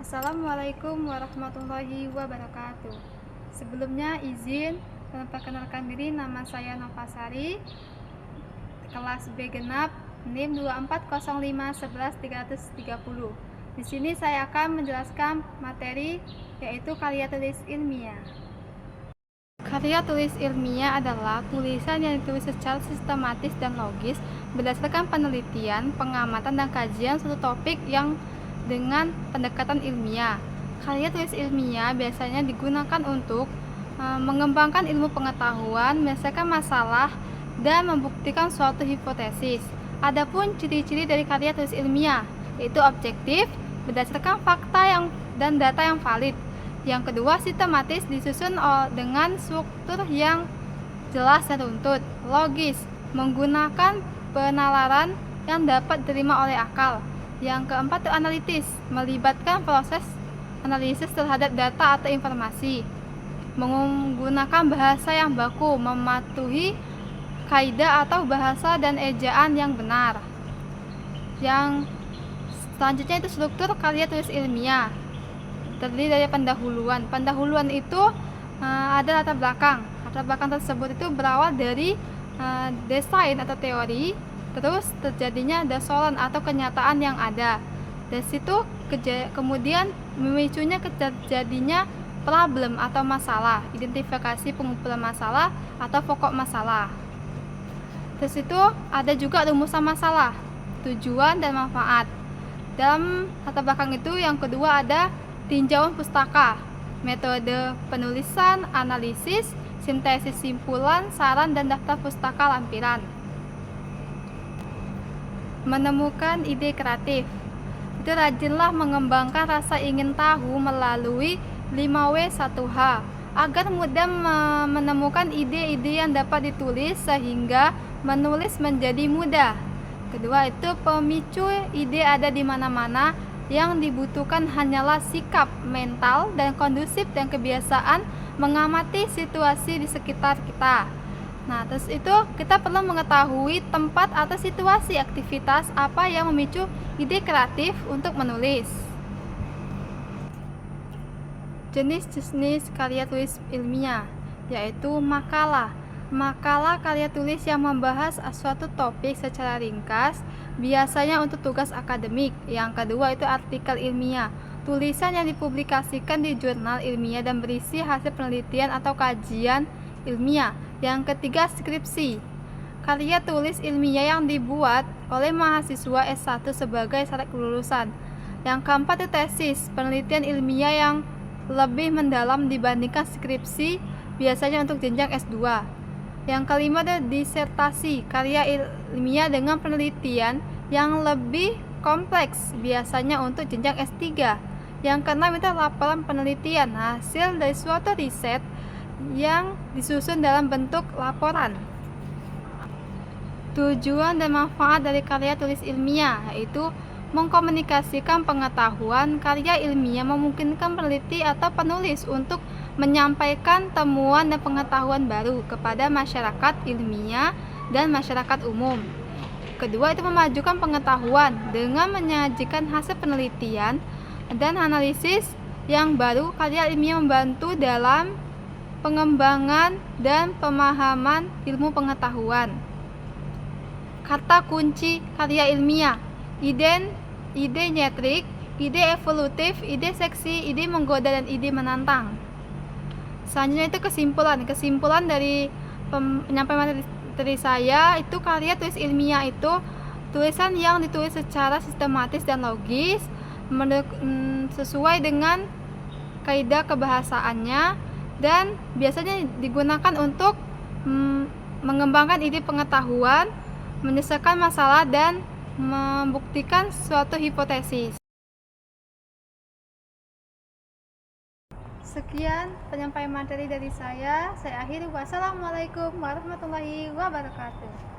Assalamualaikum warahmatullahi wabarakatuh. Sebelumnya izin memperkenalkan diri, nama saya Novasari, kelas B genap, NIM 24051130. Di sini saya akan menjelaskan materi yaitu karya tulis ilmiah. Karya tulis ilmiah adalah tulisan yang ditulis secara sistematis dan logis berdasarkan penelitian, pengamatan, dan kajian suatu topik yang dengan pendekatan ilmiah. Karya tulis ilmiah biasanya digunakan untuk mengembangkan ilmu pengetahuan, menyelesaikan masalah, dan membuktikan suatu hipotesis. Adapun ciri-ciri dari karya tulis ilmiah yaitu objektif, berdasarkan fakta dan data yang valid. Yang kedua, sistematis, disusun dengan struktur yang jelas dan runtut. Logis, menggunakan penalaran yang dapat diterima oleh akal. Yang keempat itu analitis, melibatkan proses analisis terhadap data atau informasi. Menggunakan bahasa yang baku, mematuhi kaidah atau bahasa dan ejaan yang benar. Yang selanjutnya itu struktur karya tulis ilmiah, terdiri dari pendahuluan. Pendahuluan itu ada latar belakang. Latar belakang tersebut itu berawal dari desain atau teori, terus terjadinya dasolan atau kenyataan yang ada. Dari situ kemudian memicunya terjadinya problem atau masalah, identifikasi pengumpulan masalah atau pokok masalah. Dari situ ada juga rumusan masalah, tujuan dan manfaat. Dalam latar belakang itu yang kedua ada tinjauan pustaka, metode penulisan, analisis, sintesis simpulan, saran, dan daftar pustaka lampiran. Menemukan ide kreatif, itu rajinlah mengembangkan rasa ingin tahu melalui 5W1H agar mudah menemukan ide-ide yang dapat ditulis sehingga menulis menjadi mudah. Kedua itu pemicu ide ada di mana-mana, yang dibutuhkan hanyalah sikap mental dan kondusif dan kebiasaan mengamati situasi di sekitar kita. Nah, terus itu kita perlu mengetahui tempat atau situasi aktivitas apa yang memicu ide kreatif untuk menulis. Jenis-jenis karya tulis ilmiah yaitu makalah. Makalah karya tulis yang membahas suatu topik secara ringkas, biasanya untuk tugas akademik. Yang kedua itu artikel ilmiah, tulisan yang dipublikasikan di jurnal ilmiah dan berisi hasil penelitian atau kajian ilmiah. Yang ketiga skripsi, karya tulis ilmiah yang dibuat oleh mahasiswa S1 sebagai syarat kelulusan. Yang keempat itu tesis, penelitian ilmiah yang lebih mendalam dibandingkan skripsi, biasanya untuk jenjang S2. Yang kelima ada disertasi, karya ilmiah dengan penelitian yang lebih kompleks, biasanya untuk jenjang S3. Yang keenam itu laporan penelitian, hasil dari suatu riset yang disusun dalam bentuk laporan. Tujuan dan manfaat dari karya tulis ilmiah yaitu mengkomunikasikan pengetahuan. Karya ilmiah memungkinkan peneliti atau penulis untuk menyampaikan temuan dan pengetahuan baru kepada masyarakat ilmiah dan masyarakat umum. Kedua itu memajukan pengetahuan dengan menyajikan hasil penelitian dan analisis yang baru. Karya ilmiah membantu dalam pengembangan dan pemahaman ilmu pengetahuan. Kata kunci karya ilmiah: ide nyentrik, ide evolutif, ide seksi, ide menggoda, dan ide menantang. Selanjutnya itu kesimpulan dari penyampaian materi saya itu karya tulis ilmiah itu tulisan yang ditulis secara sistematis dan logis sesuai dengan kaidah kebahasaannya, dan biasanya digunakan untuk mengembangkan ide pengetahuan, menyelesaikan masalah, dan membuktikan suatu hipotesis. Sekian penyampaian materi dari saya akhiri. Wassalamualaikum warahmatullahi wabarakatuh.